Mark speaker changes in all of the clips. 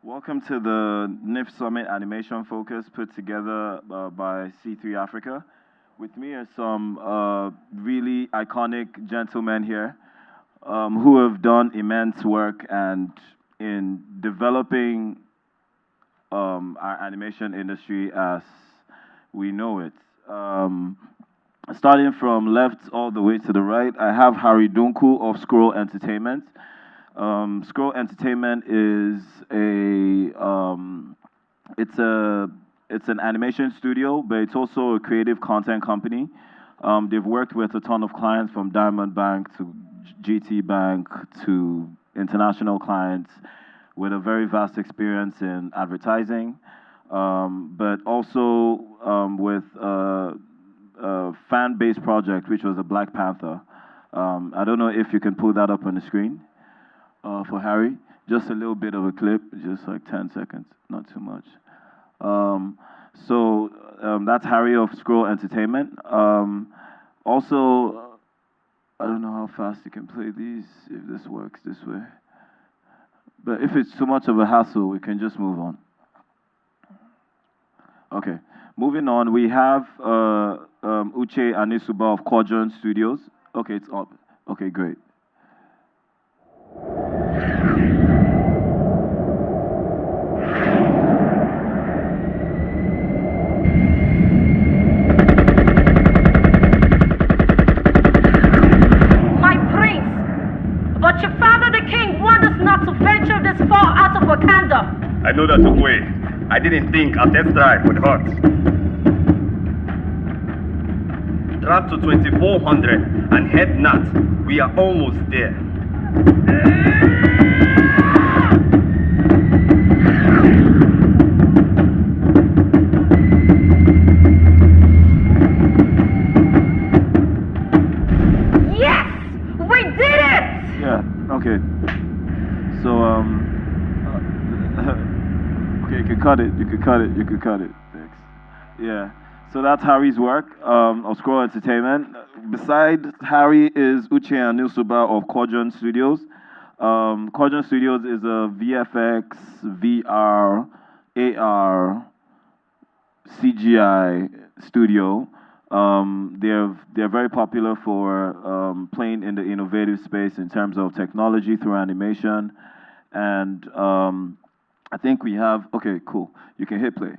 Speaker 1: Welcome to the NIF Summit Animation Focus put together by C3 Africa. With me are some really iconic gentlemen here who have done immense work and in developing our animation industry as we know it. Starting from left all the way to the right, I have Harry Dunku of Scroll Entertainment. Scroll Entertainment is it's an animation studio, but it's also a creative content company. They've worked with a ton of clients from Diamond Bank to GT Bank to international clients with a very vast experience in advertising, but also with a fan-based project, which was a Black Panther. I don't know if you can pull that up on the screen for Harry. Just a little bit of a clip, just like 10 seconds, not too much. That's Harry of Scroll Entertainment. Also, I don't know how fast you can play these, if this works this way. But if it's too much of a hassle, we can just move on. Okay, moving on, we have Uche Anisuba of Quadrant Studios. Okay, it's up. Okay, great.
Speaker 2: My prince, but your father the king warned us not to venture this far out of Wakanda.
Speaker 3: I know that way. I didn't think our test drive would hurt. Trap to 2400 and head north. We are almost there.
Speaker 2: Yes! We did it!
Speaker 1: Yeah, okay. So, okay, you can cut it, you can cut it, you can cut it. Thanks. Yeah, so that's Harry's work of Scroll Entertainment. Beside Harry is Uche Anilsuba of Quadrant Studios. Quadrant Studios is a VFX, VR, AR, CGI studio. They're very popular for playing in the innovative space in terms of technology through animation, and I think we have. Okay, cool. You can hit play.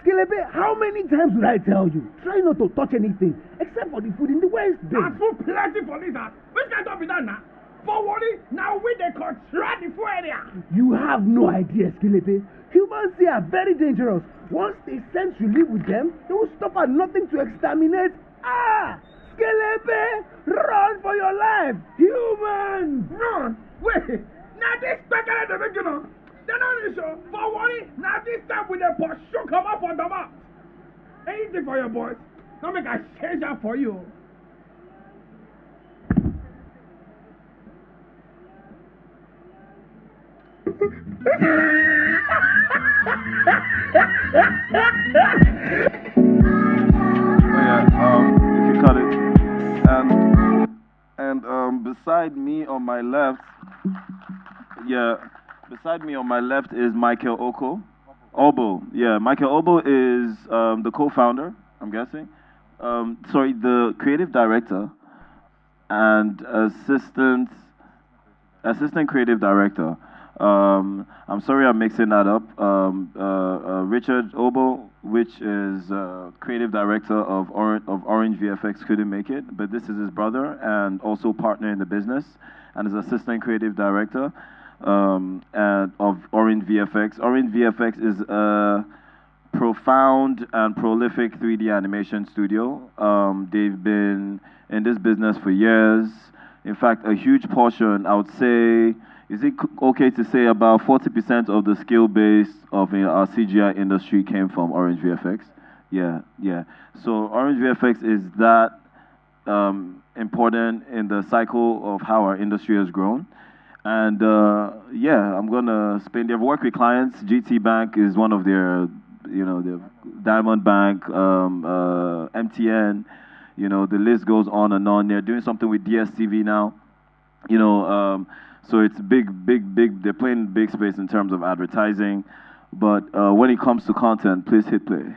Speaker 4: Skelepe, how many times would I tell you? Try not to touch anything except for the food in the West Bay.
Speaker 5: That's for plenty for lizards. Which kind of be done now? For worry, now we they control the full area.
Speaker 4: You have no idea, Skelepe. Humans here are very dangerous. Once they sense you live with them, they will stop at nothing to exterminate. Ah! Skelepe, run for your life! Humans!
Speaker 5: Run! Wait! Now this specker the beginner. They're not really sure. For worry, now this time with the pursue come up on the map. Anything for your boys. Don't make a change that for you.
Speaker 1: You can cut it. And beside me on my left, beside me on my left is Michael Obo. Yeah, Michael Obo is the co-founder, I'm guessing. The creative director and assistant creative director. I'm sorry I'm mixing that up. Richard Obo, which is creative director of Orange VFX, couldn't make it, but this is his brother and also partner in the business, and is assistant creative director and of Orange VFX. Orange VFX is a profound and prolific 3D animation studio. They've been in this business for years. In fact, a huge portion, I would say, is it okay to say about 40% of the skill base of our CGI industry came from Orange VFX? Yeah, yeah. So Orange VFX is that important in the cycle of how our industry has grown. And yeah, I'm gonna spend. They've worked with clients. GT Bank is one of their, the Diamond Bank, MTN. The list goes on and on. They're doing something with DSTV now. So it's big, big, big. They're playing big space in terms of advertising. But when it comes to content, please hit play.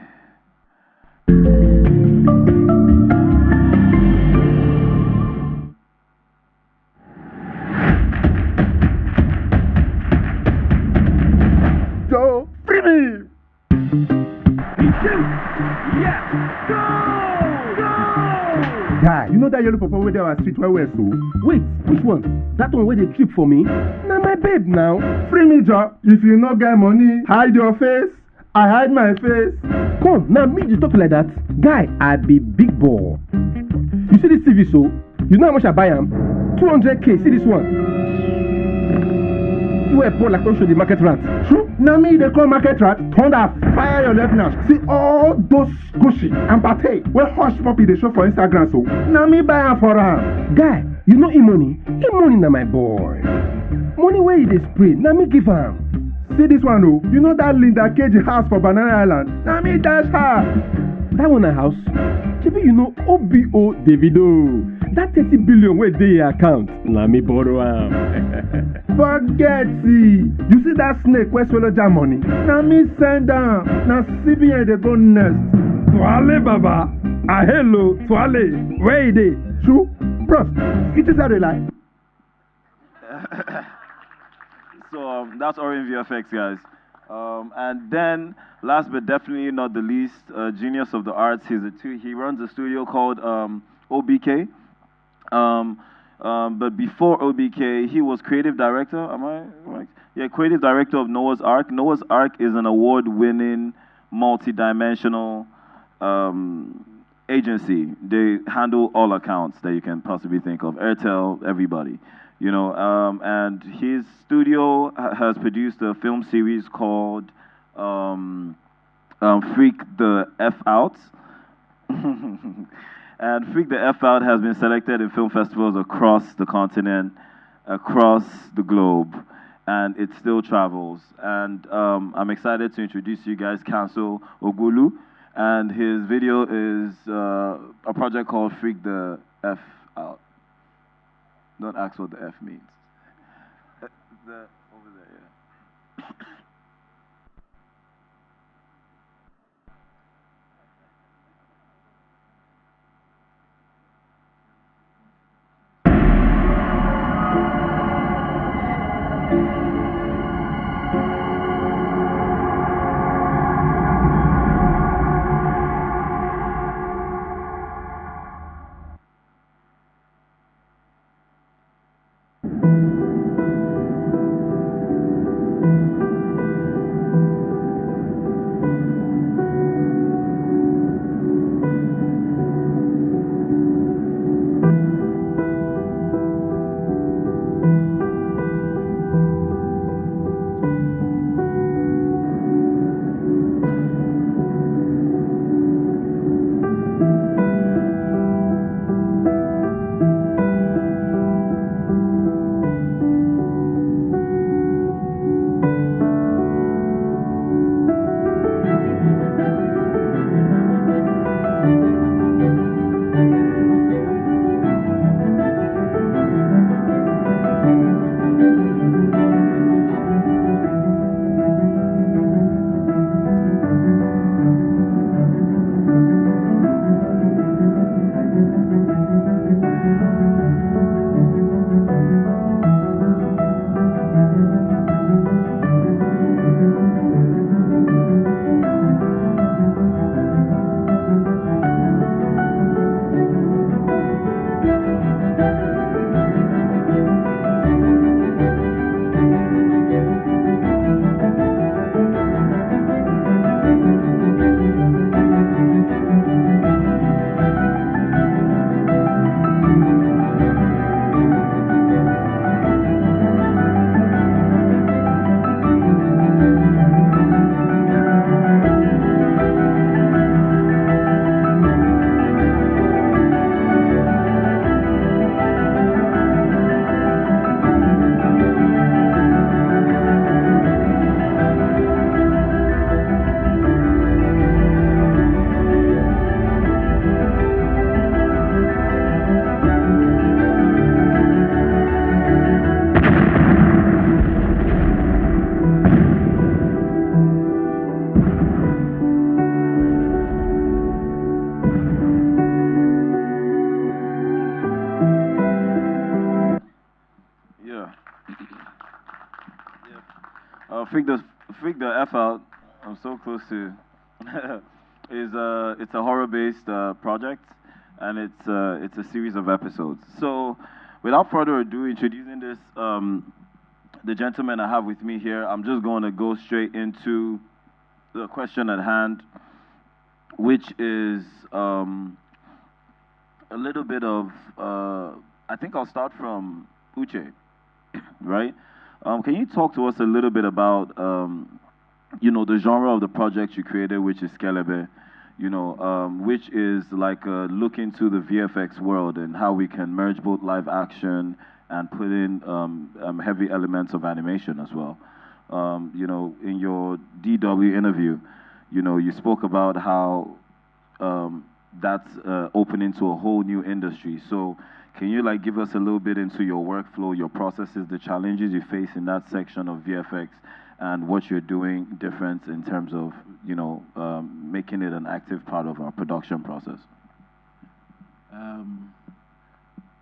Speaker 4: Joe, free me!
Speaker 5: Yeah! Go! Go!
Speaker 4: Guy, you know that yellow papa where they our street where we're so?
Speaker 6: Wait, which one? That one where they trip for me? Now my babe now.
Speaker 4: Free me, Joe. If you not get money, hide your face. I hide my face.
Speaker 6: Come, now me you talk like that. Guy, I be big boy. You see this TV show? You know how much I buy am? 200k, see this one. You are poor like don't show the market rat.
Speaker 4: True. Now me they call market rat. Thunder fire your left now. See all those cushy and pate where hush puppy they show for Instagram so. Now me buy am for am.
Speaker 6: Guy, you know e-money? E-money na my boy. Money where you dey spray, now me give am.
Speaker 4: See this one oh. You know that Linda Cage house for Banana Island? Now me dash her.
Speaker 6: That one a house. Maybe you know OBO Davido. That 30 billion where they account. Now me borrow am.
Speaker 4: Forget see. You see that snake where swallow jam money? Now me send down. Now CBN they go next.
Speaker 6: Twale Baba. Ah hello, Twale. Where you dey?
Speaker 4: True. Bros, it is how they lie.
Speaker 1: So that's Orange VFX, guys. And then, last but definitely not the least, genius of the arts. He runs a studio called OBK. But before OBK, he was creative director. Am I right? Yeah, creative director of Noah's Ark. Noah's Ark is an award-winning, multi-dimensional agency. They handle all accounts that you can possibly think of. Airtel, everybody. And his studio has produced a film series called Freak the F Out. And Freak the F Out has been selected in film festivals across the continent, across the globe, and it still travels. And I'm excited to introduce you guys Council Ogulu, and his video is a project called Freak the F Out. Don't ask what the F means. Over there, yeah. Freak the F Out. I'm so close to. It's a horror-based project, and it's a series of episodes. So, without further ado, introducing this the gentleman I have with me here, I'm just going to go straight into the question at hand, which is a little bit of. I think I'll start from Uche, right? Can you talk to us a little bit about, the genre of the project you created, which is Skelebe, which is like a look into the VFX world and how we can merge both live action and put in heavy elements of animation as well. In your DW interview, you spoke about how that's opening to a whole new industry. So can you like give us a little bit into your workflow, your processes, the challenges you face in that section of VFX, and what you're doing different in terms of making it an active part of our production process?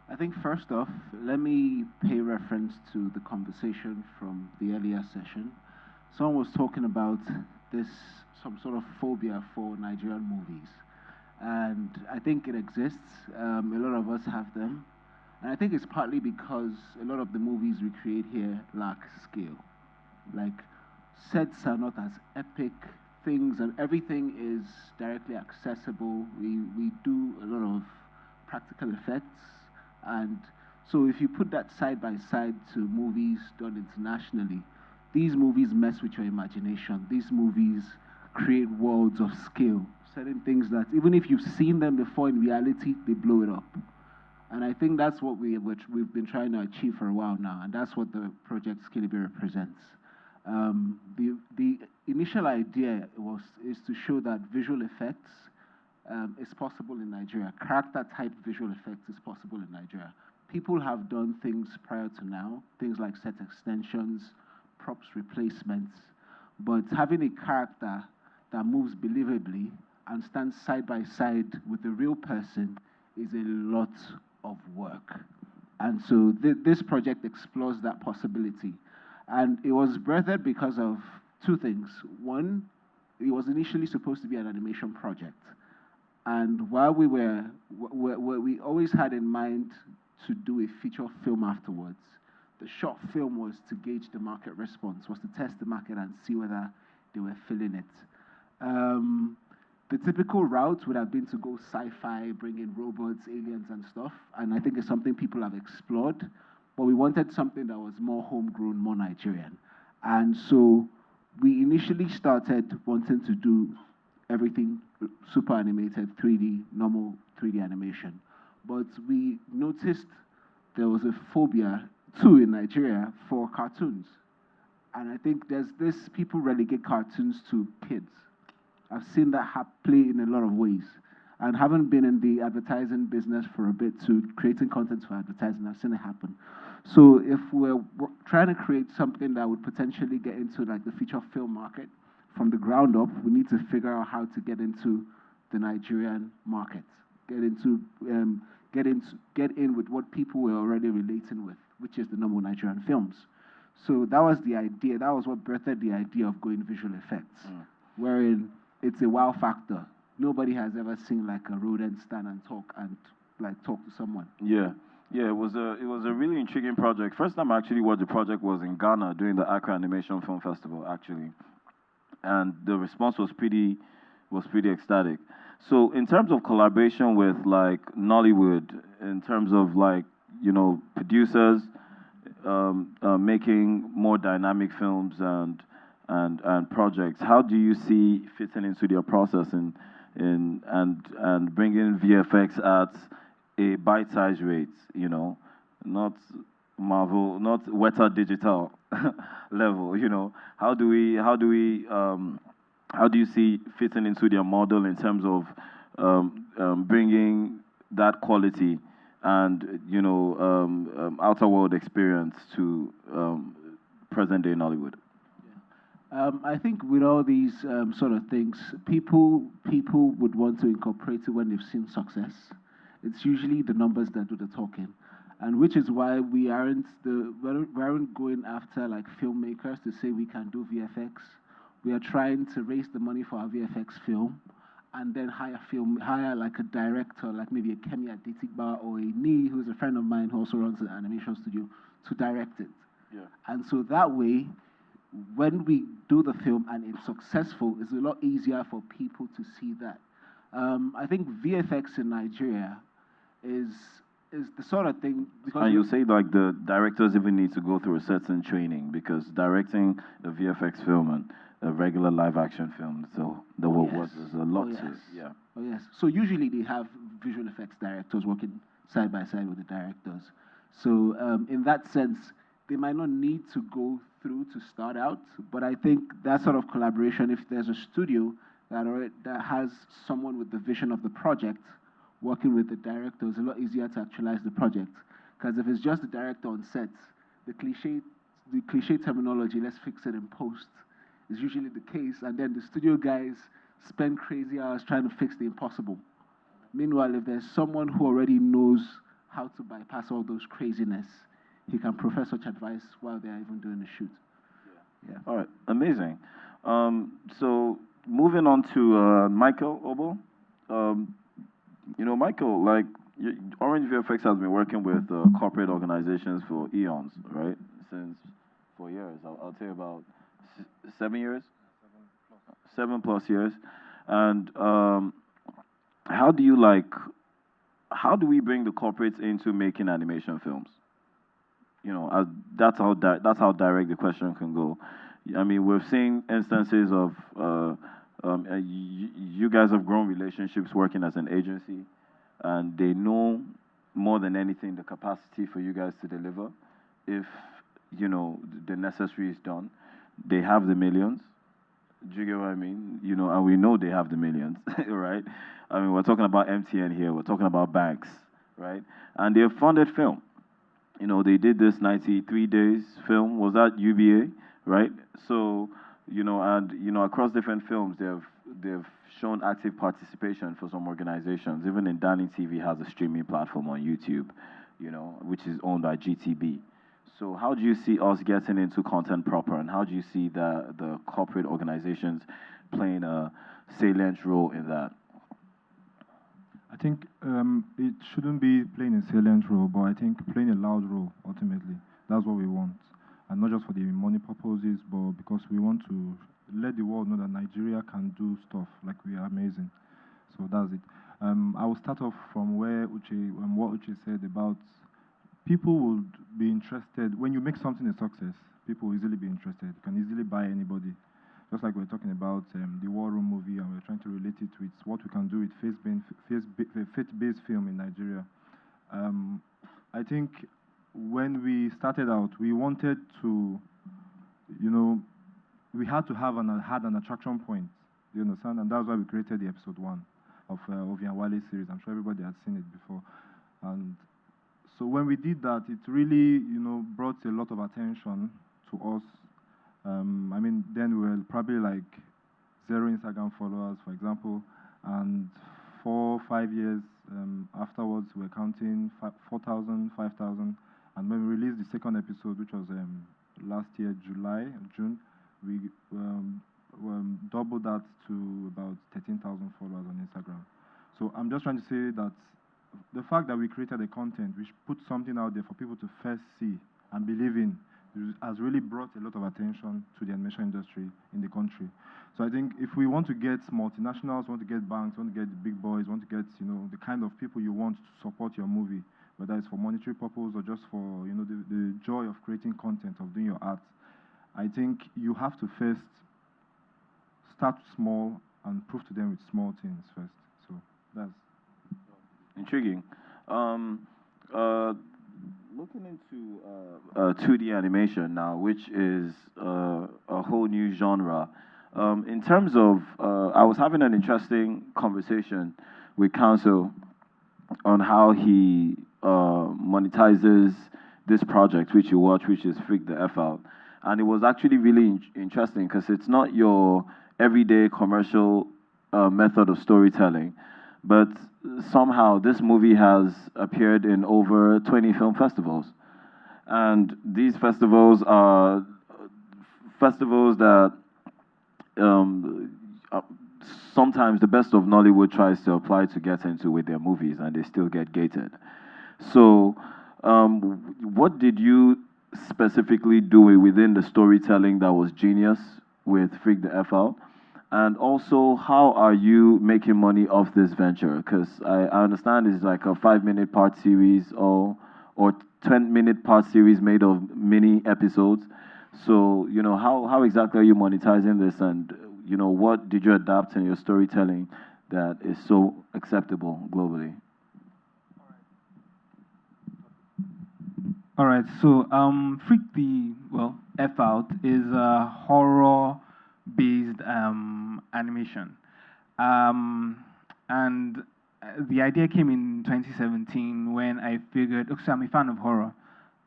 Speaker 7: I think first off, let me pay reference to the conversation from the earlier session. Someone was talking about some sort of phobia for Nigerian movies. And I think it exists. A lot of us have them. And I think it's partly because a lot of the movies we create here lack scale. Like, sets are not as epic, things, and everything is directly accessible. We do a lot of practical effects. And so if you put that side by side to movies done internationally, these movies mess with your imagination. These movies create worlds of scale. Certain things that even if you've seen them before in reality, they blow it up. And I think that's what we've been trying to achieve for a while now, and that's what the project Skillibee represents. The initial idea is to show that visual effects is possible in Nigeria. Character type visual effects is possible in Nigeria. People have done things prior to now, things like set extensions, props replacements, but having a character that moves believably and stands side by side with a real person is a lot of work. And so this project explores that possibility. And it was birthed because of two things. One, it was initially supposed to be an animation project. And while we always had in mind to do a feature film afterwards, the short film was to gauge the market response, was to test the market and see whether they were feeling it. The typical route would have been to go sci-fi, bring in robots, aliens, and stuff. And I think it's something people have explored. But we wanted something that was more homegrown, more Nigerian. And so we initially started wanting to do everything super animated, 3D, normal 3D animation. But we noticed there was a phobia, too, in Nigeria for cartoons. And I think there's this, people relegate cartoons to kids. I've seen that play in a lot of ways. And having been in the advertising business for a bit to creating content for advertising, I've seen it happen. So if we're trying to create something that would potentially get into like the feature film market from the ground up, we need to figure out how to get into the Nigerian market, get in with what people were already relating with, which is the normal Nigerian films. So that was the idea. That was what birthed the idea of going visual effects, wherein it's a wow factor. Nobody has ever seen like a rodent stand and talk to someone.
Speaker 1: Yeah, it was a really intriguing project. First time I actually watched the project was in Ghana during the Accra Animation Film Festival, actually, and the response was pretty ecstatic. So in terms of collaboration with like Nollywood, in terms of like producers making more dynamic films and projects, how do you see fitting into their process and bringing VFX at a bite-sized rate, not Marvel, not Weta Digital level, how do you see fitting into their model in terms of bringing that quality and outer world experience to present day Nollywood?
Speaker 7: I think with all these sort of things, people would want to incorporate it when they've seen success. It's usually the numbers that do the talking. and which is why we aren't going after like filmmakers to say we can do VFX. We are trying to raise the money for our VFX film, and then hire like a director, like maybe a Kemi Adetigba or a Nee, who's a friend of mine who also runs an animation studio, to direct it.
Speaker 1: Yeah.
Speaker 7: And so that way, when we do the film and it's successful, it's a lot easier for people to see that. I think VFX in Nigeria is the sort of thing because
Speaker 1: And you say like the directors even need to go through a certain training because directing a VFX film and a regular live action film, so the work was there's a lot to it. Yeah.
Speaker 7: Oh yes. So usually they have visual effects directors working side by side with the directors. So in that sense, they might not need to go through to start out, but I think that sort of collaboration, if there's a studio that has someone with the vision of the project working with the director, it's a lot easier to actualize the project. Because if it's just the director on set, the cliche terminology, let's fix it in post, is usually the case, and then the studio guys spend crazy hours trying to fix the impossible. Meanwhile, if there's someone who already knows how to bypass all those craziness, he can provide such advice while they're even doing the shoot. Yeah.
Speaker 1: All right, amazing. So moving on to Michael Obo. Michael, like Orange VFX has been working with corporate organizations for eons, right? Since 4 years. I'll tell you about 7 years, 7+ years. And how do we bring the corporates into making animation films? That's how direct the question can go. I mean, we've seen instances of you guys have grown relationships working as an agency, and they know more than anything the capacity for you guys to deliver. If the necessary is done, they have the millions. Do you get what I mean? And we know they have the millions, right? I mean, we're talking about MTN here. We're talking about banks, right? And they've funded film. They did this 93 days film. Was that UBA, right? So, across different films, they've shown active participation for some organizations. Even in Dining TV has a streaming platform on YouTube, which is owned by GTB. So how do you see us getting into content proper, and how do you see the corporate organizations playing a salient role in that?
Speaker 8: I think it shouldn't be playing a salient role, but I think playing a loud role, ultimately. That's what we want. And not just for the money purposes, but because we want to let the world know that Nigeria can do stuff, like we are amazing. So that's it. I will start off from what Uche said about people would be interested. When you make something a success, people will easily be interested. You can easily buy anybody. Just like we're talking about the War Room movie, and we're trying to relate it with what we can do with faith-based film in Nigeria. I think when we started out, we wanted to, we had to have an attraction point. Do you understand? And that's why we created the episode 1 of Yanwale series. I'm sure everybody had seen it before. And so when we did that, it really, brought a lot of attention to us. Then we were probably like 0 Instagram followers, for example, and 4 or 5 years afterwards, we're counting 4,000, 5,000, and when we released the second episode, which was last year, June, we doubled that to about 13,000 followers on Instagram. So I'm just trying to say that the fact that we created the content, we put something out there for people to first see and believe in, has really brought a lot of attention to the animation industry in the country. So I think if we want to get multinationals, want to get banks, want to get the big boys, want to get the kind of people you want to support your movie, whether it's for monetary purpose or just for the joy of creating content, of doing your art, I think you have to first start small and prove to them with small things first. So that's
Speaker 1: intriguing. Looking into 2D animation now, which is a whole new genre. In terms of, I was having an interesting conversation with Council on how he monetizes this project, which you watch, which is Freak the F Out. And it was actually really interesting because it's not your everyday commercial method of storytelling. but somehow this movie has appeared in over 20 film festivals. And these festivals are festivals that sometimes the best of Nollywood tries to apply to get into with their movies, and they still get gated. So, what did you specifically do within the storytelling that was genius with Freak the F Out? And also, how are you making money off this venture? Because I understand it's like a 5 minute part series or 10 minute part series made of mini episodes. So, how exactly are you monetizing this? And, what did you adapt in your storytelling that is so acceptable globally?
Speaker 9: All right, so Freak the F Out is a horror-based animation, and the idea came in 2017 when I figured, okay, so I'm a fan of horror,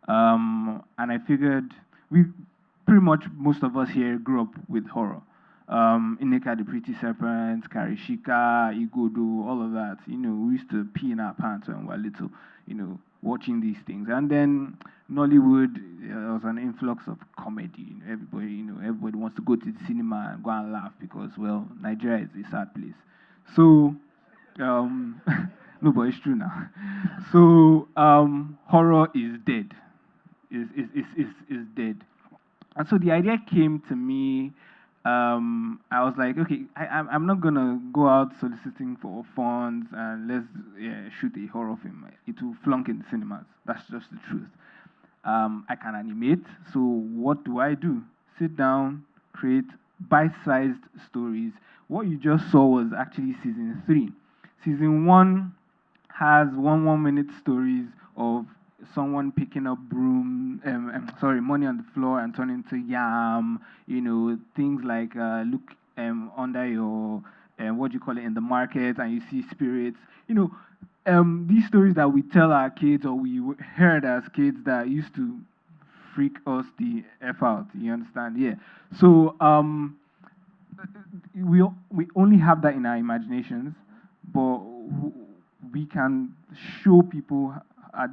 Speaker 9: and I figured we pretty much most of us here grew up with horror. Ineka the Pretty Serpent, Karishika, Igodo, all of that. We used to pee in our pants when we were little, watching these things. And then Nollywood, there was an influx of comedy. Everybody wants to go to the cinema and go and laugh because, well, Nigeria is a sad place. So, um, no, but it's true now. So, horror is dead. Is dead. And so the idea came to me. I was like, okay, I'm not gonna go out soliciting for funds and let's shoot a horror film. It will flunk in the cinemas. That's just the truth. I can animate, so what do I do? Sit down, create bite-sized stories. What you just saw was actually season 3. Season 1 has 1 minute stories of someone picking up money on the floor and turning into yam. Things like look under your what do you call it in the market, and you see spirits. These stories that we tell our kids or we heard as kids that used to freak us the f out. You understand? Yeah. So we only have that in our imaginations, but we can show people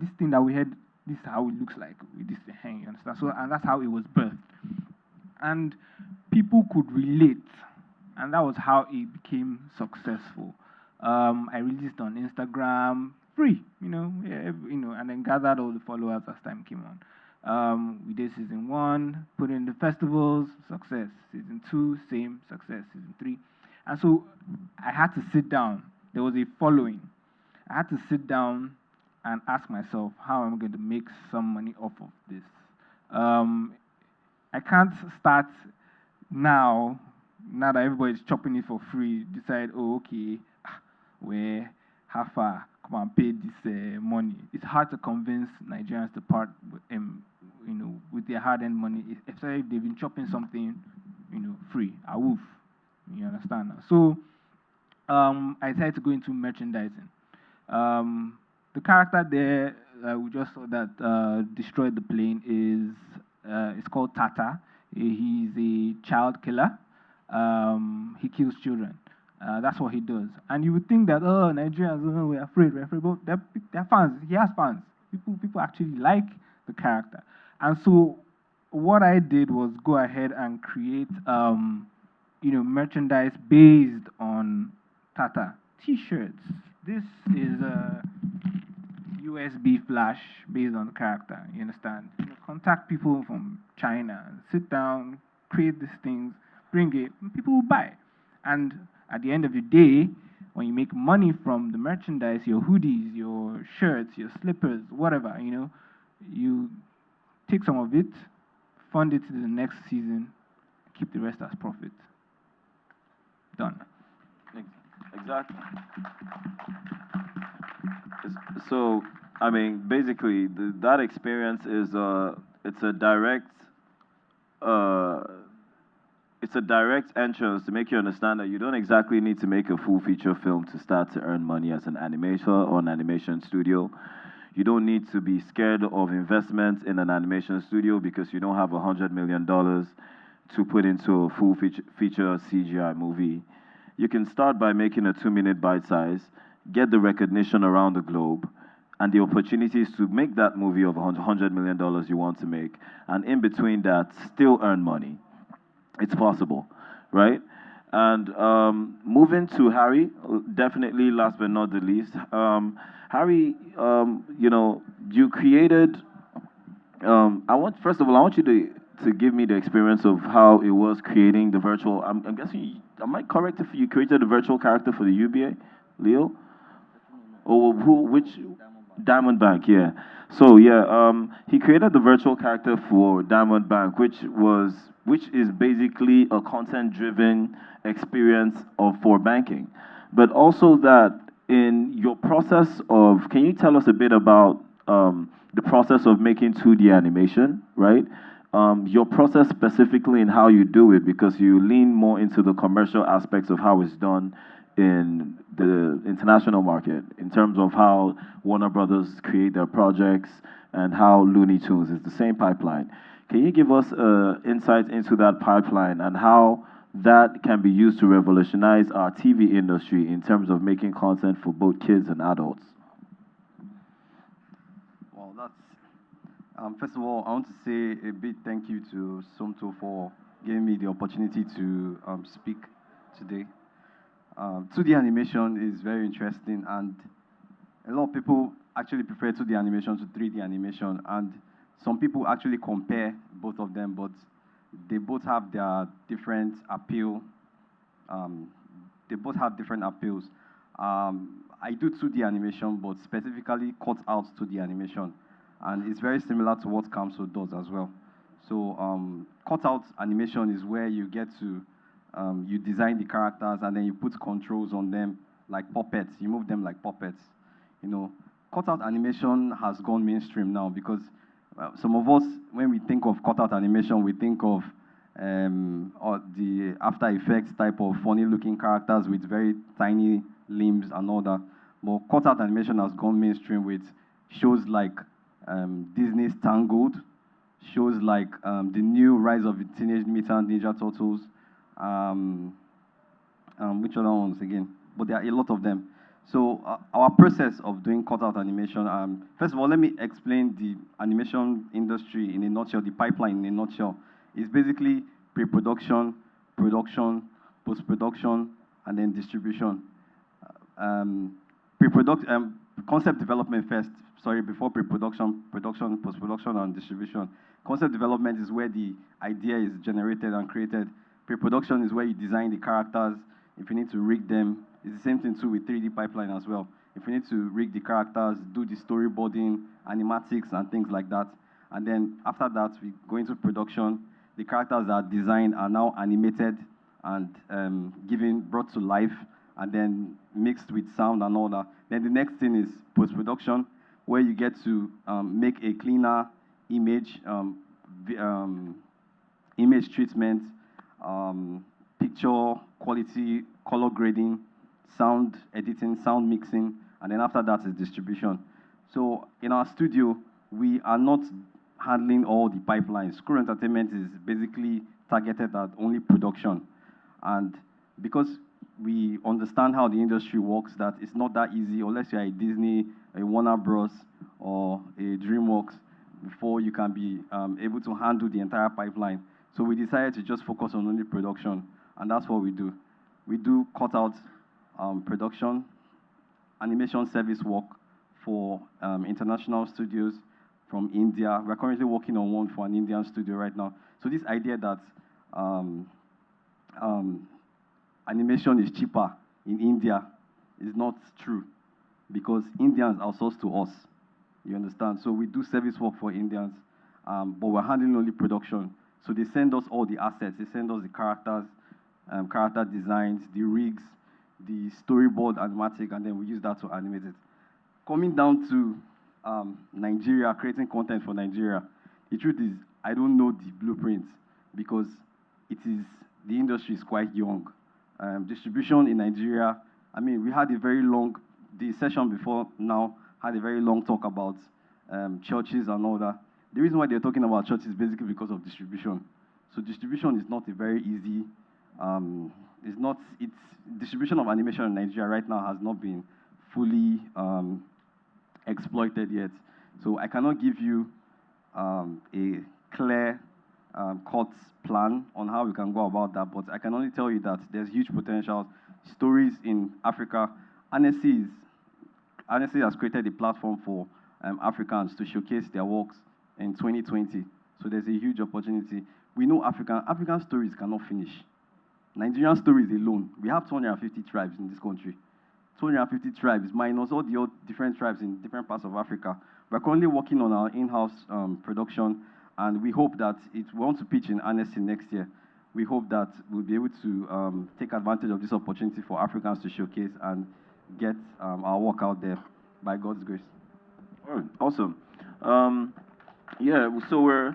Speaker 9: this thing that we had. This is how it looks like with this thing. You understand? So, and that's how it was birthed, and people could relate, and that was how it became successful. I released on Instagram, free, and then gathered all the followers as time came on. We did season 1, put in the festivals, success. Season 2, same, success. Season 3. And so I had to sit down. There was a following. I had to sit down and ask myself, how am I going to make some money off of this? I can't start now that everybody's chopping it for free, decide, oh, okay, where, how far, come and pay this money. It's hard to convince Nigerians to part with their hard-earned money, especially if they've been chopping something, free, a woof. You understand? So I decided to go into merchandising. The character there we just saw that destroyed the plane is called Tata. He's a child killer. He kills children. That's what he does. And you would think that, Nigerians, we're afraid, but they're fans. He has fans. People actually like the character. And so what I did was go ahead and create, merchandise based on Tata. T-shirts. This is a USB flash based on the character. You understand? Contact people from China, sit down, create these things, bring it, and people will buy. And at the end of the day, when you make money from the merchandise, your hoodies, your shirts, your slippers, whatever, you take some of it, fund it to the next season, keep the rest as profit. Done.
Speaker 1: Exactly. So, I mean, basically, that experience is it's a direct entrance to make you understand that you don't exactly need to make a full feature film to start to earn money as an animator or an animation studio. You don't need to be scared of investment in an animation studio because you don't have $100 million to put into a full feature CGI movie. You can start by making a 2-minute bite size, get the recognition around the globe, and the opportunities to make that movie of $100 million you want to make, and in between that, still earn money. It's possible, right? And moving to Harry, definitely last but not the least, Harry, you created. I want first of all, I want you to give me the experience of how it was creating the virtual. I'm guessing. Am I correct if you created a virtual character for the UBA, Leo? Or who? Which? Diamond Bank, yeah. So yeah, he created the virtual character for Diamond Bank, which is basically a content-driven experience for banking, but also that in your process of, can you tell us a bit about the process of making 2D animation, right? Your process specifically in how you do it, because you lean more into the commercial aspects of how it's done in the international market, in terms of how Warner Brothers create their projects and how Looney Tunes is the same pipeline. Can you give us insight into that pipeline and how that can be used to revolutionize our TV industry in terms of making content for both kids and adults?
Speaker 10: Well, first of all, I want to say a big thank you to Somto for giving me the opportunity to speak today. 2D animation is very interesting, and a lot of people actually prefer 2D animation to 3D animation, and some people actually compare both of them, but they both have their different appeal. They both have different appeals. I do 2D animation, but specifically cut out 2D animation, and it's very similar to what Camso does as well. So cut out animation is where you get to you design the characters and then you put controls on them like puppets. You move them like puppets. Cutout animation has gone mainstream now because some of us, when we think of cutout animation, we think of or the After Effects type of funny-looking characters with very tiny limbs and all that. But cutout animation has gone mainstream with shows like Disney's Tangled, shows like the new Rise of the Teenage Mutant Ninja Turtles. Which other ones again? But there are a lot of them. So our process of doing cutout animation, first of all, let me explain the animation industry in a nutshell, the pipeline in a nutshell. It's basically pre-production, production, post-production, and then distribution. Concept development first, before pre-production, production, post-production, and distribution. Concept development is where the idea is generated and created. Pre-production is where you design the characters. If you need to rig them, it's the same thing too with 3D pipeline as well. If you need to rig the characters, do the storyboarding, animatics, and things like that. And then after that, we go into production. The characters that are designed are now animated and brought to life, and then mixed with sound and all that. Then the next thing is post-production, where you get to make a cleaner image, image treatment, picture quality, color grading, sound editing, sound mixing, and then after that is distribution. So in our studio, we are not handling all the pipelines. Crew Entertainment is basically targeted at only production. And because we understand how the industry works, that it's not that easy unless you're a Disney, a Warner Bros, or a DreamWorks before you can be able to handle the entire pipeline. So we decided to just focus on only production, and that's what we do. We do cutout production, animation service work for international studios from India. We're currently working on one for an Indian studio right now. So this idea that animation is cheaper in India is not true, because Indians outsource to us. You understand? So we do service work for Indians, but we're handling only production. So they send us all the assets. They send us the characters, character designs, the rigs, the storyboard animatic, and then we use that to animate it. Coming down to Nigeria, creating content for Nigeria, the truth is I don't know the blueprints because the industry is quite young. Distribution in Nigeria, I mean, we had the session before now had a very long talk about churches and all that. The reason why they're talking about churches is basically because of distribution. So distribution is not a very easy, distribution of animation in Nigeria right now has not been fully exploited yet. So I cannot give you a clear cut plan on how we can go about that, but I can only tell you that there's huge potential. Stories in Africa. NSC has created a platform for Africans to showcase their works in 2020. So there's a huge opportunity. We know African stories cannot finish. Nigerian stories alone, we have 250 tribes in this country. 250 tribes minus all the other different tribes in different parts of Africa. We're currently working on our in-house production, and we hope that we want to pitch in NSC next year. We hope that we'll be able to take advantage of this opportunity for Africans to showcase and get our work out there by God's grace.
Speaker 1: All right, awesome. Yeah, so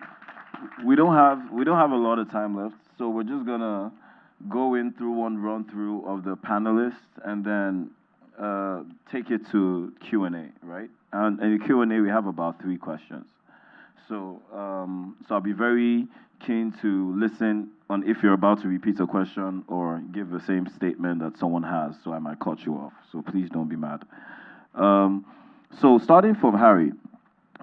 Speaker 1: we don't have a lot of time left, so we're just gonna go in through one run through of the panelists and then take it to Q&A, right? And in Q&A we have about 3 questions. So I'll be very keen to listen on if you're about to repeat a question or give the same statement that someone has, so I might cut you off. So please don't be mad. So starting from Harry,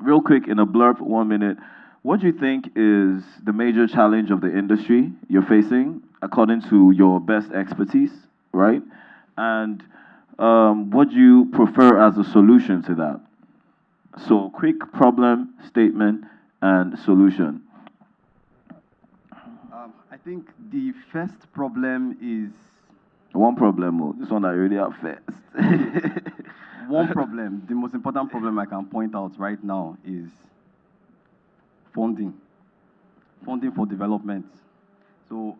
Speaker 1: real quick in a blurb, 1 minute, what do you think is the major challenge of the industry you're facing according to your best expertise, right? And what do you prefer as a solution to that? So quick problem, statement, and solution.
Speaker 10: I think the first problem is
Speaker 1: One problem, oh, this one I already have first.
Speaker 10: one problem. The most important problem I can point out right now is funding. Funding for development. So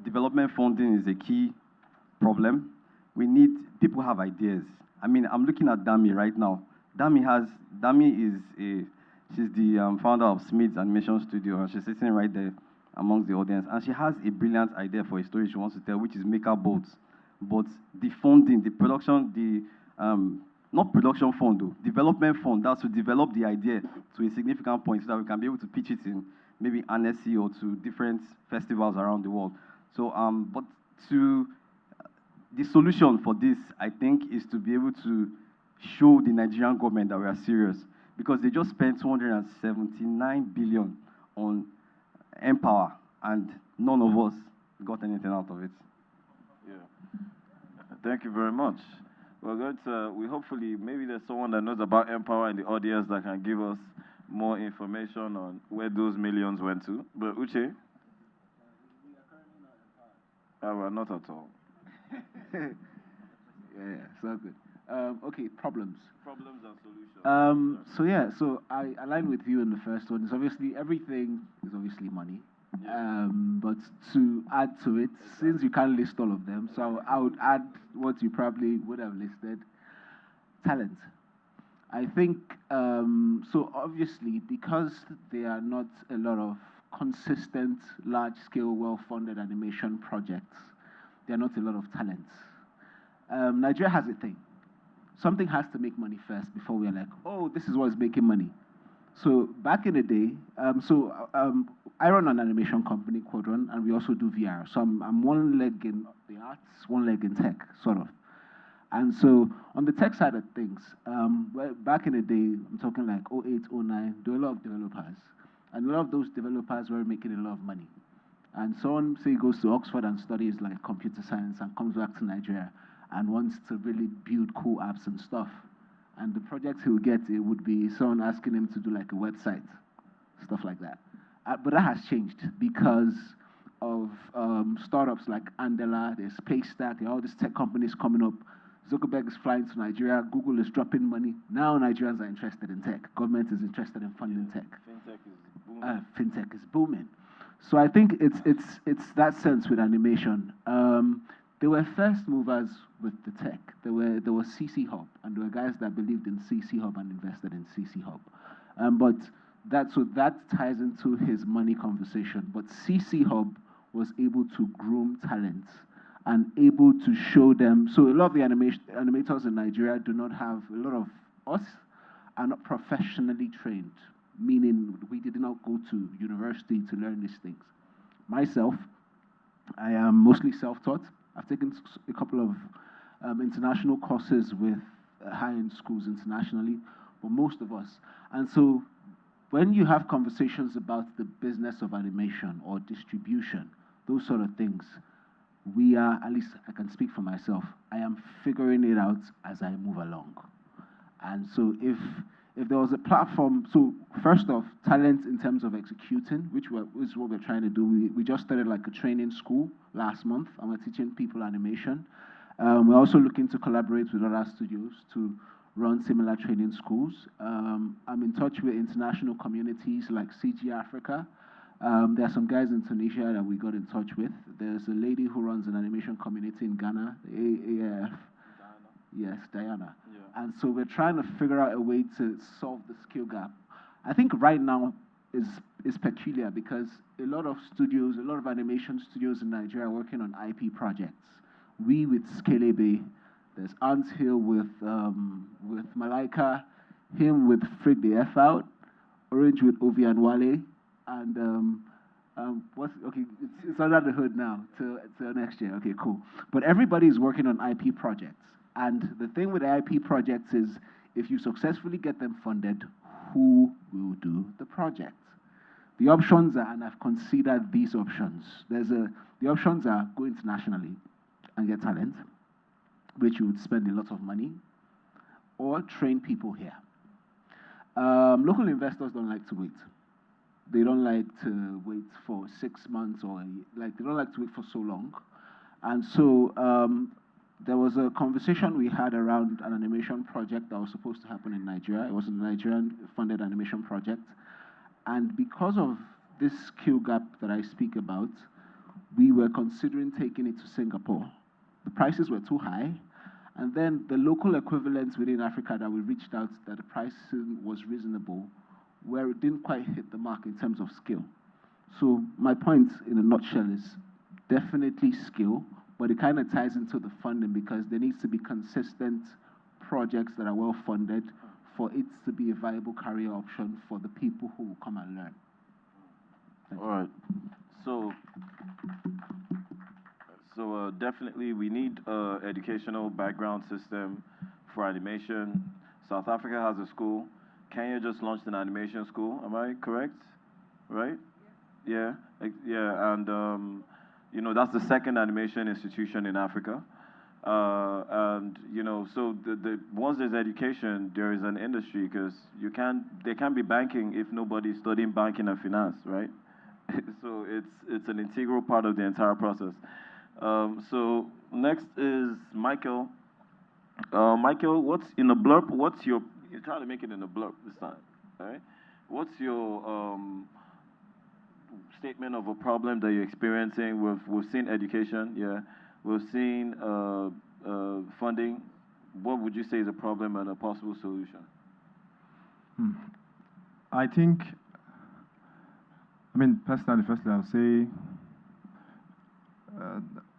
Speaker 10: development funding is a key problem. We need people have ideas. I mean, I'm looking at Dami right now. She's the founder of Smith's Animation Studio, and she's sitting right there amongst the audience. And she has a brilliant idea for a story she wants to tell, which is Maker Boats. But the funding, the production, not production fund though, development fund, that's to develop the idea to a significant point so that we can be able to pitch it in maybe NSC or to different festivals around the world. So, the solution for this, I think, is to be able to show the Nigerian government that we are serious, because they just spent 279 billion on Empower, and none of us got anything out of it.
Speaker 1: Yeah. Thank you very much. We're going to, hopefully, maybe there's someone that knows about Empower in the audience that can give us more information on where those millions went to. But Uche? Well, not at all.
Speaker 7: Yeah, so good. Okay, problems.
Speaker 1: Problems and solutions.
Speaker 7: So I align with you in the first one. It's obviously, everything is obviously money.
Speaker 1: Yeah.
Speaker 7: But to add to it, since you can't list all of them, so I would add what you probably would have listed, talent. I think, so obviously, because there are not a lot of consistent, large-scale, well-funded animation projects, there are not a lot of talents. Nigeria has a thing. Something has to make money first before we're like, oh, this is what's making money. So back in the day, I run an animation company, Quadron, and we also do VR. So I'm one leg in the arts, one leg in tech, sort of. And so on the tech side of things, back in the day, I'm talking like 08, 09, there were a lot of developers. And a lot of those developers were making a lot of money. And someone, say, goes to Oxford and studies like computer science and comes back to Nigeria and wants to really build cool apps and stuff. And the projects he'll get, it would be someone asking him to do like a website, stuff like that. But that has changed because of startups like Andela, there's Paystack, there are all these tech companies coming up. Zuckerberg is flying to Nigeria, Google is dropping money. Now Nigerians are interested in tech. Government is interested in funding tech.
Speaker 1: Fintech is booming.
Speaker 7: Fintech is booming. So I think it's that sense with animation. There were first movers with the tech. There was CC Hub, and there were guys that believed in CC Hub and invested in CC Hub. But that ties into his money conversation. But CC Hub was able to groom talents and able to show them. So a lot of the animators in Nigeria do not have, a lot of us are not professionally trained, meaning we did not go to university to learn these things. Myself, I am mostly self-taught. I've taken a couple of international courses with high-end schools internationally, but most of us. And so when you have conversations about the business of animation or distribution, those sort of things, we are, at least I can speak for myself, I am figuring it out as I move along. And so if there was a platform, so first off, talent in terms of executing, is what we're trying to do. We just started like a training school last month, and we're teaching people animation. We're also looking to collaborate with other studios to run similar training schools. I'm in touch with international communities like CG Africa. There are some guys in Tunisia that we got in touch with. There's a lady who runs an animation community in Ghana, AAF. Yes, Diana. Yeah. And so we're trying to figure out a way to solve the skill gap. I think right now is peculiar because a lot of animation studios in Nigeria are working on IP projects. We with Skelebe, there's Ant Hill with Malaika, him with Freak the F Out, Orange with Ovi and Wale, and it's under the hood now till next year. Okay, cool. But everybody is working on IP projects. And the thing with IP projects is if you successfully get them funded, who will do the project? The options are, and I've considered these options. The options are go internationally and get talent, which you would spend a lot of money, or train people here. Local investors don't like to wait. They don't like to wait for 6 months they don't like to wait for so long. And so there was a conversation we had around an animation project that was supposed to happen in Nigeria. It was a Nigerian-funded animation project. And because of this skill gap that I speak about, we were considering taking it to Singapore. The prices were too high. And then the local equivalents within Africa that we reached out that the pricing was reasonable, where it didn't quite hit the mark in terms of skill. So my point in a nutshell is definitely skill, but it kind of ties into the funding because there needs to be consistent projects that are well funded for it to be a viable career option for the people who will come and learn.
Speaker 1: All right. So definitely we need an educational background system for animation. South Africa has a school. Kenya just launched an animation school. Am I correct? Right? Yeah. Yeah. And that's the second animation institution in Africa. And so once there's education, there is an industry because there can't be banking if nobody's studying banking and finance, right? So it's an integral part of the entire process. So next is Michael. Michael, what's in a blurb? You're trying to make it in a blurb this time, all right? What's your statement of a problem that you're experiencing? We've seen education, yeah. We've seen funding. What would you say is a problem and a possible solution?
Speaker 8: Personally, firstly, I'll say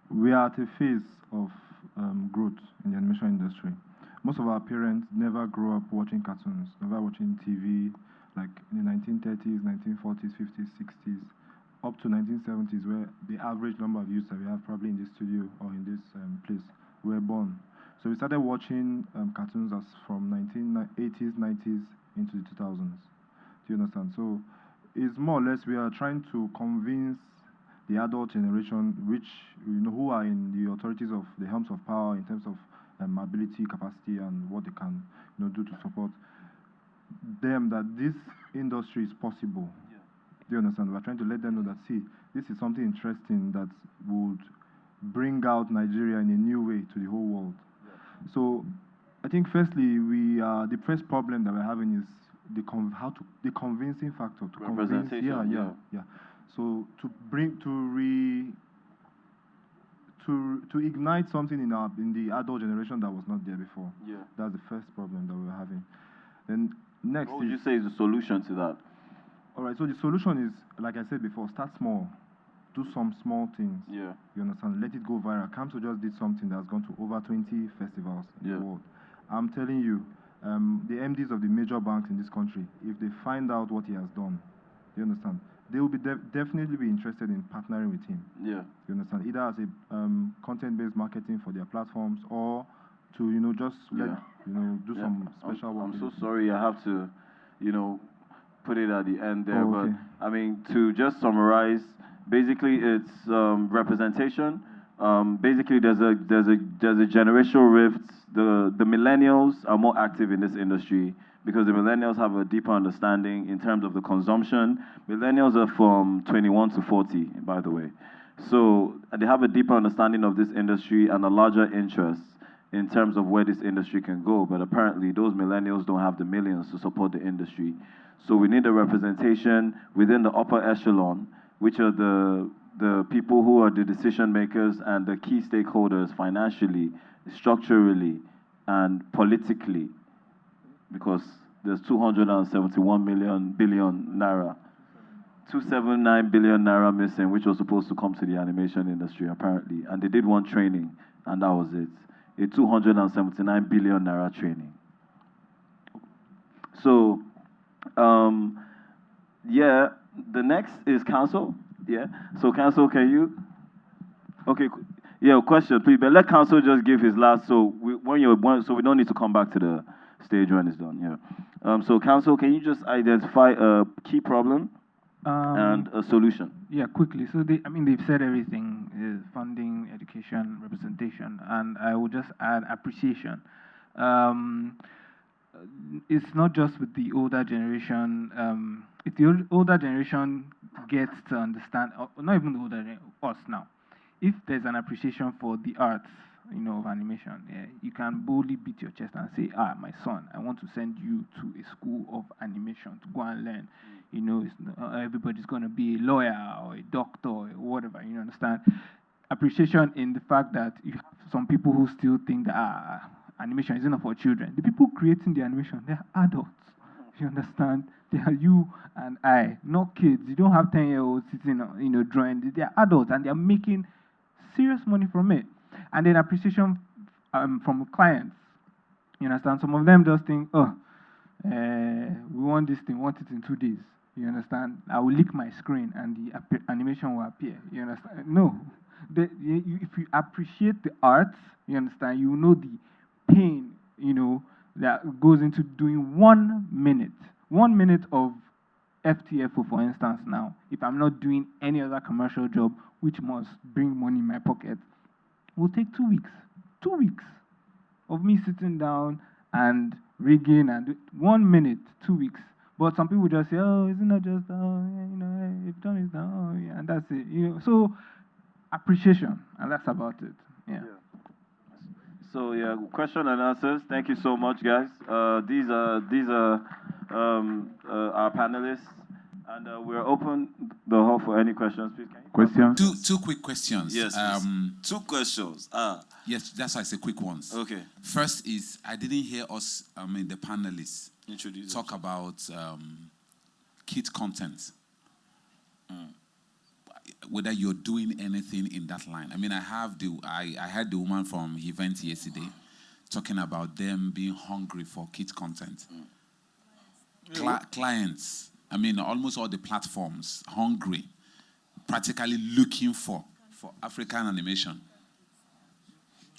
Speaker 8: we are at a phase of growth in the animation industry. Most of our parents never grew up watching cartoons, never watching TV, like in the 1930s, 1940s, 50s, 60s, up to 1970s, where the average number of youths that we have probably in this studio or in this place were born. So we started watching cartoons as from 1980s, 90s into the 2000s. Do you understand? So it's more or less we are trying to convince the adult generation, which who are in the authorities of the helms of power in terms of ability, capacity, and what they can do to support them that this industry is possible. Yeah. Do you understand? We're trying to let them know that, see, this is something interesting that would bring out Nigeria in a new way to the whole world. Yeah. So I think firstly, the first problem that we're having is the convincing factor. To
Speaker 1: representation.
Speaker 8: Yeah. So to ignite something in the adult generation that was not there before. Yeah. That's the first problem that we're having. Then next,
Speaker 1: what would you say is the solution to that?
Speaker 8: All right. So the solution is, like I said before, start small, do some small things. Yeah. You understand? Let it go viral. Kamso just did something that's gone to over 20 festivals in the world. I'm telling you, the MDs of the major banks in this country, if they find out what he has done, you understand? They will be definitely be interested in partnering with him. Yeah. You understand? Either as a content-based marketing for their platforms or to just let do some special work.
Speaker 1: I'm so sorry. I have to, put it at the end there.
Speaker 8: Oh, okay.
Speaker 1: But I mean, to just summarize, basically it's representation. Basically, there's a generational rift. The millennials are more active in this industry because the millennials have a deeper understanding in terms of the consumption. Millennials are from 21 to 40, by the way. So they have a deeper understanding of this industry and a larger interest in terms of where this industry can go. But apparently, those millennials don't have the millions to support the industry. So we need a representation within the upper echelon, which are the people who are the decision makers and the key stakeholders financially, structurally, and politically, because there's 271 billion naira, 279 billion naira missing, which was supposed to come to the animation industry apparently, and they did one training, and that was it, a 279 billion naira training. So, yeah, the next is council. Yeah. So council, can you? Okay. Yeah. Question, please. But let council just give his last. So so we don't need to come back to the stage when it's done. Yeah. So council, can you just identify a key problem and a solution?
Speaker 9: Yeah, quickly. So they've said everything: is funding, education, representation, and I would just add appreciation. It's not just with the older generation. If the older generation gets to understand, or not even the older generation, us now, if there's an appreciation for the arts, of animation, yeah, you can boldly beat your chest and say, my son, I want to send you to a school of animation to go and learn. Everybody's going to be a lawyer or a doctor or whatever, you understand? Appreciation in the fact that you have some people who still think that animation is enough for children. The people creating the animation, they're adults. You understand? They are you and I, not kids. You don't have 10-year-olds sitting, drawing. They are adults and they are making serious money from it. And then appreciation from clients. You understand? Some of them just think, we want this thing, want it in 2 days. You understand? I will lick my screen and the animation will appear. You understand? No. If you appreciate the arts, you understand, you know the pain, that goes into doing 1 minute. 1 minute of FTFO, for instance, now, if I'm not doing any other commercial job, which must bring money in my pocket, will take 2 weeks. 2 weeks of me sitting down and rigging and 1 minute, 2 weeks. But some people just say, isn't that just, you've done it now, and that's it. So appreciation, and that's about it. Yeah.
Speaker 1: So yeah, question and answers. Thank you so much, guys. These are our panelists, and we're open the hall for any questions. Please, can you
Speaker 11: questions? Two quick questions.
Speaker 1: Yes. 2 questions.
Speaker 11: Yes, that's why I say quick ones.
Speaker 1: Okay.
Speaker 11: First is I didn't hear us. The panelists talk about kid content. Whether you're doing anything in that line. I heard the woman from event yesterday talking about them being hungry for kid content. Clients, almost all the platforms, hungry, practically looking for African animation.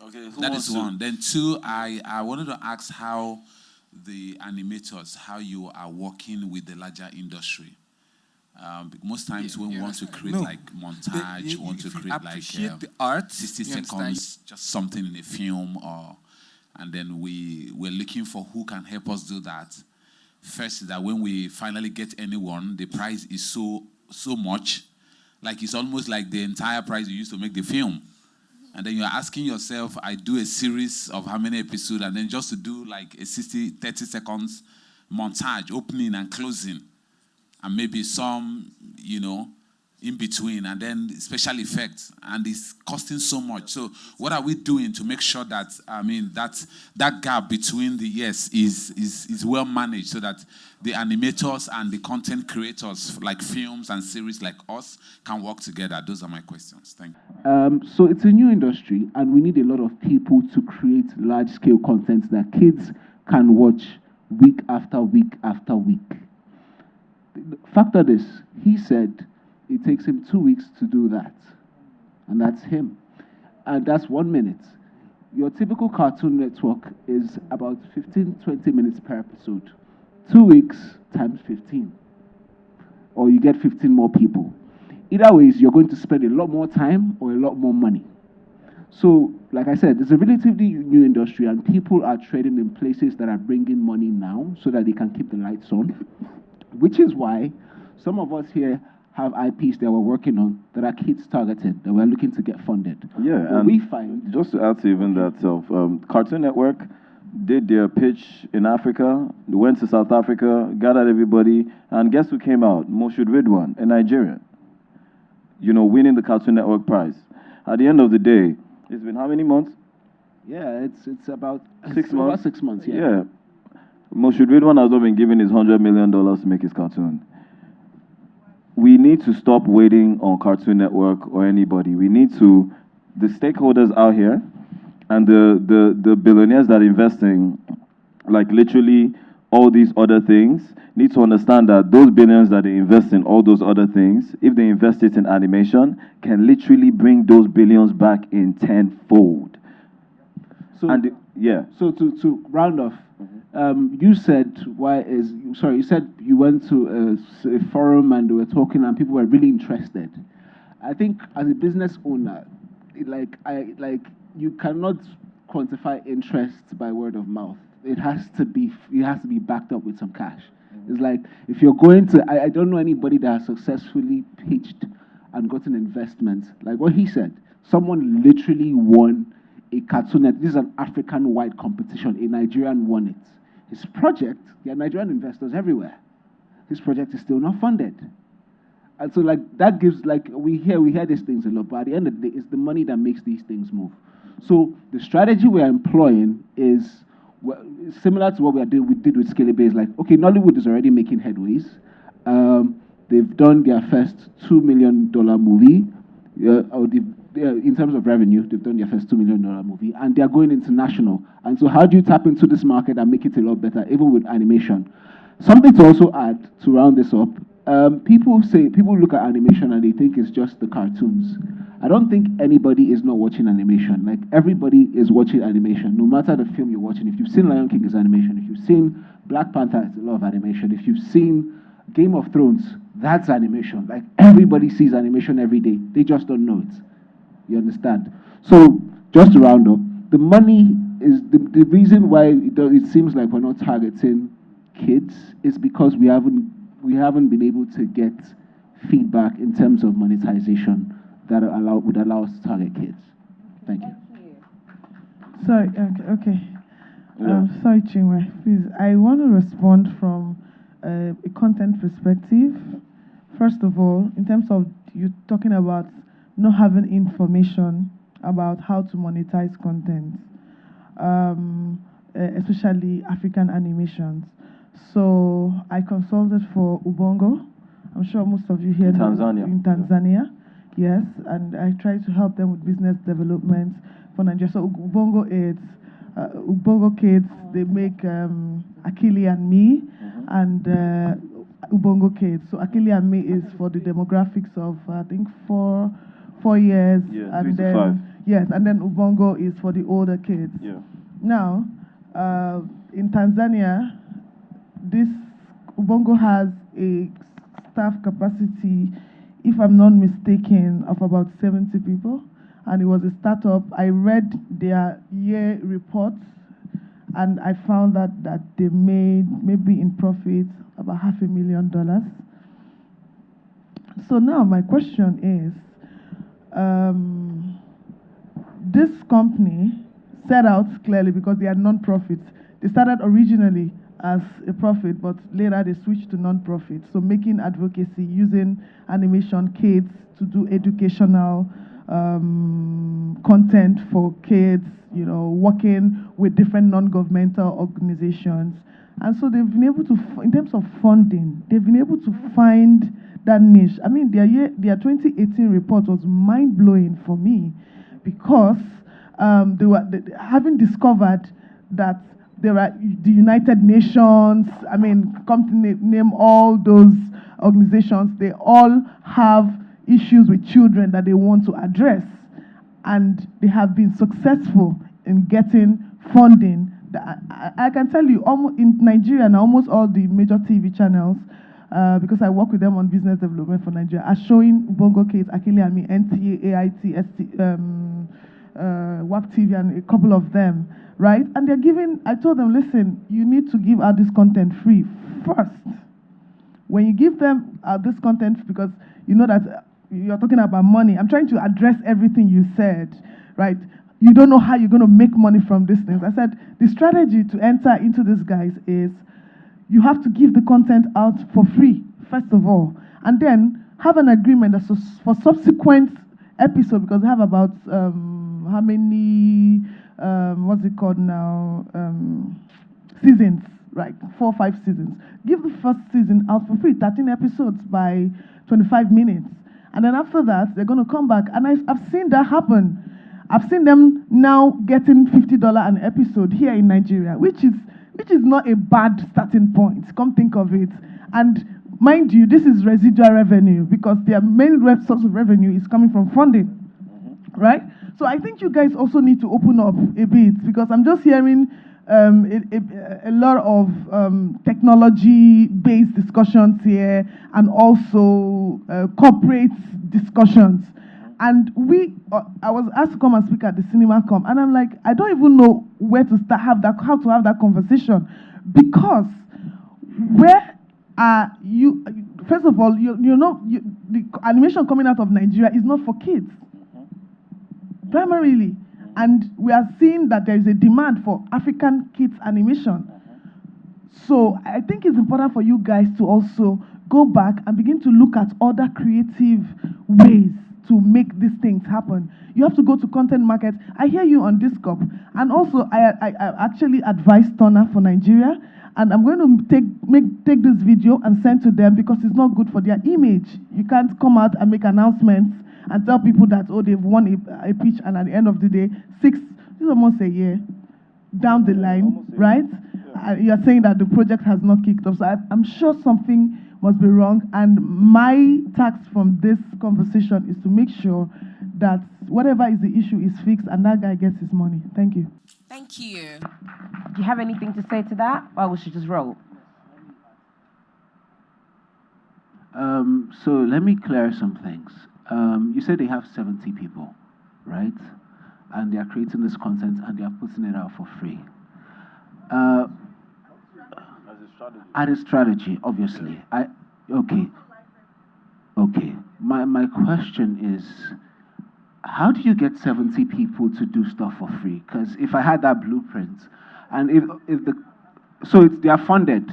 Speaker 1: Okay,
Speaker 11: that is one. Then 2, I wanted to ask how the animators, how you are working with the larger industry. Most times when we want to create montage, want to create
Speaker 9: the art,
Speaker 11: 60 seconds, just something in a film, and then we're looking for who can help us do that. First is that when we finally get anyone, the price is so much, like it's almost like the entire price you used to make the film. And then you're asking yourself, I do a series of how many episodes, and then just to do like a 30 seconds montage, opening and closing. And maybe some, in between, and then special effects, and it's costing so much. So what are we doing to make sure that, that gap between is well managed so that the animators and the content creators, like films and series like us, can work together? Those are my questions. Thank you.
Speaker 7: So it's a new industry, and we need a lot of people to create large-scale content that kids can watch week after week after week. Factor this, he said it takes him 2 weeks to do that. And that's him. And that's 1 minute. your typical Cartoon Network is about 15, 20 minutes per episode. 2 weeks times 15. Or you get 15 more people. Either ways, you're going to spend a lot more time or a lot more money. So, like I said, it's a relatively new industry, and people are trading in places that are bringing money now so that they can keep the lights on, which is why some of us here have IPs that we're working on that are kids targeted, that we're looking to get funded.
Speaker 1: Yeah,
Speaker 7: What
Speaker 1: and
Speaker 7: we find,
Speaker 1: just to add to even that self, Cartoon Network did their pitch in Africa. They went to South Africa, gathered everybody, and guess who came out? Moshood Ridwan, a Nigerian. You know, winning the Cartoon Network prize. At the end of the day, it's been how many months?
Speaker 7: yeah, it's about
Speaker 1: 6
Speaker 7: over
Speaker 1: months.
Speaker 7: 6 months.
Speaker 1: Yeah. Moshood Ridwan has not been given his $100 million to make his cartoon. We need to stop waiting on Cartoon Network or anybody. We need to, the stakeholders out here and the billionaires that are investing, like literally all these other things, need to understand that those billions that they invest in all those other things, if they invest it in animation, can literally bring those billions back in tenfold.
Speaker 7: So,
Speaker 1: And yeah.
Speaker 7: so to round off, you said you said you went to a forum and they were talking and people were really interested. I think as a business owner, you cannot quantify interest by word of mouth. It has to be backed up with some cash. It's like if you're going to, I don't know anybody that has successfully pitched and gotten investment. Like what he said, someone literally won a cartoon. This is an African-wide competition. A Nigerian won it. His project, there are Nigerian investors everywhere. His project is still not funded. And so that gives, we hear these things a lot, but at the end of the day, it's the money that makes these things move. So the strategy we are employing is similar to what we did with Scalable. Is like, okay, Nollywood is already making headways. They've done their first $2 million movie, in terms of revenue, they've done their first $2 million movie, and they're going international. And so how do you tap into this market and make it a lot better, even with animation? Something to also add, to round this up, people look at animation and they think it's just the cartoons. I don't think anybody is not watching animation. Like, everybody is watching animation, no matter the film you're watching. If you've seen Lion King, it's animation. If you've seen Black Panther, it's a lot of animation. If you've seen Game of Thrones, that's animation. Like, everybody sees animation every day. They just don't know it. You understand? So, just to round up, the money is the reason why it seems like we're not targeting kids is because we haven't been able to get feedback in terms of monetization that would allow us to target kids. Thank you.
Speaker 12: Sorry, okay. Sorry, Chinwe. Please, I want to respond from a content perspective. First of all, in terms of you talking about not having information about how to monetize content, especially African animations. So I consulted for Ubongo. I'm sure most of you here know in Tanzania. Yes, and I try to help them with business development for Nigeria. So Ubongo Kids, they make Akili and Me, and Ubongo Kids. So Akili and Me is for the demographics of I think 4 years, and then 5. Yes, and then Ubongo is for the older kids. Yeah. Now, in Tanzania, this Ubongo has a staff capacity, if I'm not mistaken, of about 70 people, and it was a startup. I read their year reports, and I found that they made maybe in profit about $500,000. So now my question is, this company set out clearly because they are non-profits. They started originally as a profit, but later they switched to non-profit. So making advocacy, using animation kids to do educational content for kids, working with different non-governmental organizations. And so they've been able to, in terms of funding, they've been able to find that niche. I mean, their 2018 report was mind-blowing for me because they were having discovered that there are the United Nations, I mean, come to name all those organizations, they all have issues with children that they want to address. And they have been successful in getting funding. I can tell you, almost in Nigeria now, almost all the major TV channels, because I work with them on business development for Nigeria, are showing Bongo Kids, Akili Ami, NTA, AIT, WAP TV, and a couple of them, right? And they're giving, I told them, listen, you need to give out this content free first. When you give them this content, because you know that you're talking about money, I'm trying to address everything you said, right? You don't know how you're going to make money from these things. I said the strategy to enter into this, guys, is you have to give the content out for free, first of all, and then have an agreement that for subsequent episodes, because they have about how many, what's it called now, seasons, right? 4 or 5 seasons. Give the first season out for free, 13 episodes by 25 minutes. And then after that, they're going to come back. And I've seen that happen. I've seen them now getting $50 an episode here in Nigeria, which is not a bad starting point. Come think of it. And mind you, this is residual revenue because their main source of revenue is coming from funding, right? So I think you guys also need to open up a bit because I'm just hearing a lot of technology-based discussions here and also corporate discussions. And I was asked to come and speak at the CinemaCom, and I'm like, I don't even know where to start, how to have that conversation, because where are you? First of all, the animation coming out of Nigeria is not for kids, primarily, and we are seeing that there is a demand for African kids animation. So I think it's important for you guys to also go back and begin to look at other creative ways to make these things happen. You have to go to content markets. I hear you on Discop, and also I actually advise Turner for Nigeria, and I'm going to take this video and send to them because it's not good for their image. You can't come out and make announcements and tell people that, oh, they've won a pitch, and at the end of the day, this is almost a year down the line, right? You're saying that the project has not kicked off. So I'm sure something must be wrong. And my task from this conversation is to make sure that whatever is the issue is fixed and that guy gets his money. Thank you.
Speaker 2: Thank you. Do you have anything to say to that, or we should just roll?
Speaker 7: So let me clear some things. You said they have 70 people, right? And they are creating this content and they are putting it out for free. As a strategy, obviously. Okay. My question is, how do you get 70 people to do stuff for free? Because if I had that blueprint, and they are funded.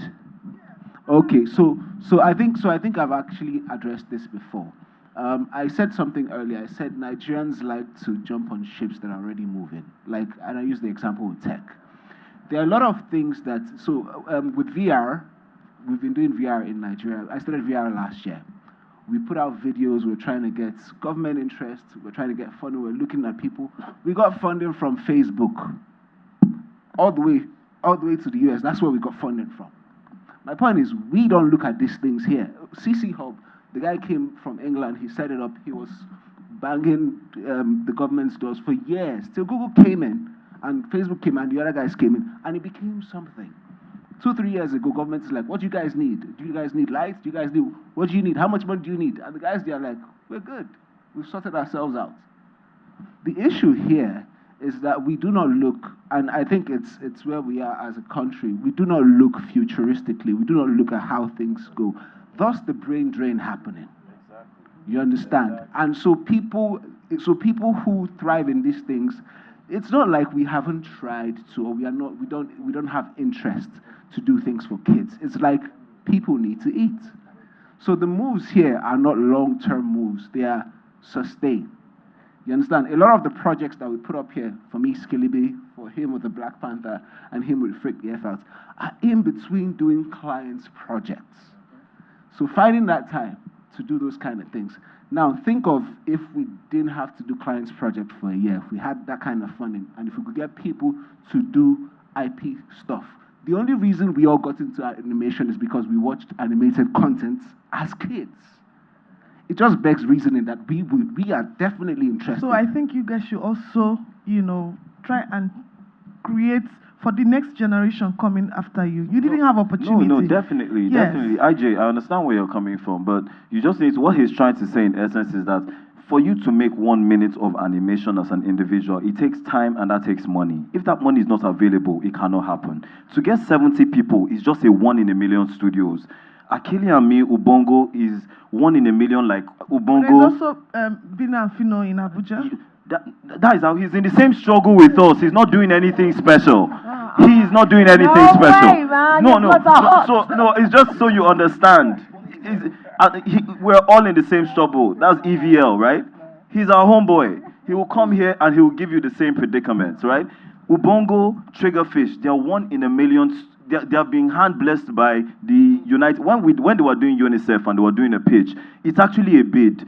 Speaker 7: Okay, so I think I've actually addressed this before. I said something earlier. I said Nigerians like to jump on ships that are already moving. And I used the example with tech. There are a lot of things that, with VR, we've been doing VR in Nigeria. I started VR last year. We put out videos, we're trying to get government interest, we're trying to get funding, we're looking at people. We got funding from Facebook, all the way to the US. That's where we got funding from. My point is, we don't look at these things here. CC Hub, the guy came from England, he set it up, he was banging the government's doors for years, till Google came in, and Facebook came in, and the other guys came in, and it became something. 2-3 years ago, government is like, what do you guys need? Do you guys need lights? Do you guys need, what do you need? How much money do you need? And the guys, they're like, we're good. We've sorted ourselves out. The issue here is that we do not look, and I think it's where we are as a country, we do not look futuristically. We do not look at how things go. Thus the brain drain happening. You understand? And so people who thrive in these things, it's not like we haven't tried to, or we don't have interest to do things for kids. It's like people need to eat. So the moves here are not long-term moves, they are sustained. You understand? A lot of the projects that we put up here, for me, Skilliby, for him with the Black Panther, and him with Freak the F Out, are in between doing clients' projects. So finding that time to do those kind of things. Now, think of if we didn't have to do clients' project for a year, if we had that kind of funding, and if we could get people to do IP stuff. The only reason we all got into animation is because we watched animated content as kids. It just begs reasoning that we are definitely interested.
Speaker 12: So I think you guys should also, try and create for the next generation coming after you. You didn't have opportunity.
Speaker 1: No, definitely,
Speaker 12: Yes.
Speaker 1: definitely. IJ, I understand where you're coming from, but you just need to, what he's trying to say in essence is that for you to make 1 minute of animation as an individual, it takes time and that takes money. If that money is not available, it cannot happen. To get 70 people is just a 1 in a million studios. Akili and me, Ubongo is 1 in a million, like Ubongo.
Speaker 12: There's also Bina and Fino in Abuja.
Speaker 1: That is how he's in the same struggle with us. He's not doing anything special. He is not doing anything
Speaker 2: No
Speaker 1: special.
Speaker 2: way, man.
Speaker 1: No,
Speaker 2: Your
Speaker 1: no,
Speaker 2: thoughts are hot.
Speaker 1: so no. It's just so you understand. We're all in the same struggle. That's EVL, right? He's our homeboy. He will come here and he will give you the same predicaments, right? Ubongo, Triggerfish, they are 1 in a million. They are being hand blessed by the United. When they were doing UNICEF and they were doing a pitch, it's actually a bid.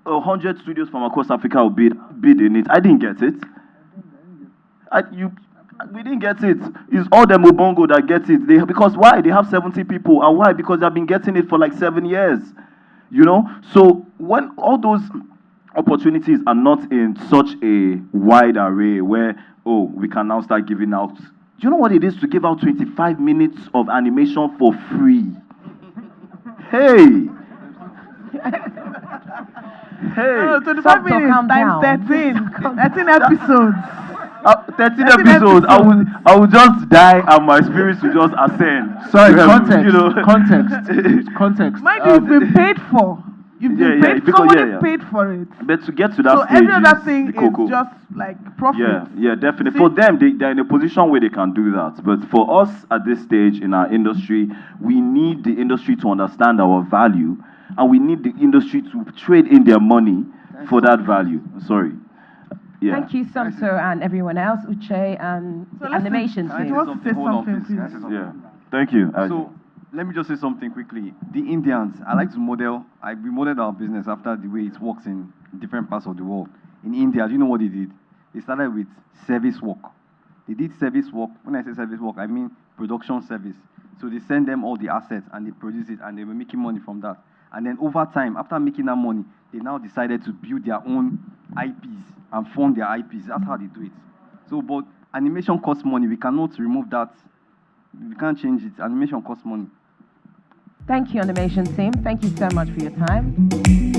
Speaker 1: 100 studios from across Africa will bid in it. I didn't get it. We didn't get it. It's all them Ubongo that get it. Because why? They have 70 people. And why? Because they've been getting it for like 7 years. You know? So when all those opportunities are not in such a wide array where, we can now start giving out. Do you know what it is to give out 25 minutes of animation for free? Hey! Hey!
Speaker 12: 25 minutes times 13. 13 episodes.
Speaker 1: 13 episodes. I would just die and my spirits will just ascend.
Speaker 7: Sorry, context.
Speaker 12: Mind you, you've been paid for. You've been paid. Somebody paid for it.
Speaker 1: But to get to that stage,
Speaker 12: every other thing is just like profit.
Speaker 1: Yeah, definitely. For them, they're in a position where they can do that. But for us at this stage in our industry, we need the industry to understand our value, and we need the industry to trade in their money for that value. Sorry. Yeah.
Speaker 2: Thank you, Samso, and everyone else, Uche, and the animation team.
Speaker 12: You want to say something, please?
Speaker 1: Yeah. Thank you.
Speaker 10: So, let me just say something quickly. The Indians, I like to model, we modeled our business after the way it works in different parts of the world. In India, do you know what they did? They started with service work. They did service work. When I say service work, I mean production service. So they send them all the assets and they produce it and they were making money from that. And then over time, after making that money, they now decided to build their own IPs and fund their IPs. That's how they do it. So, but animation costs money. We cannot remove that. We can't change it. Animation costs money.
Speaker 2: Thank you, animation team. Thank you so much for your time.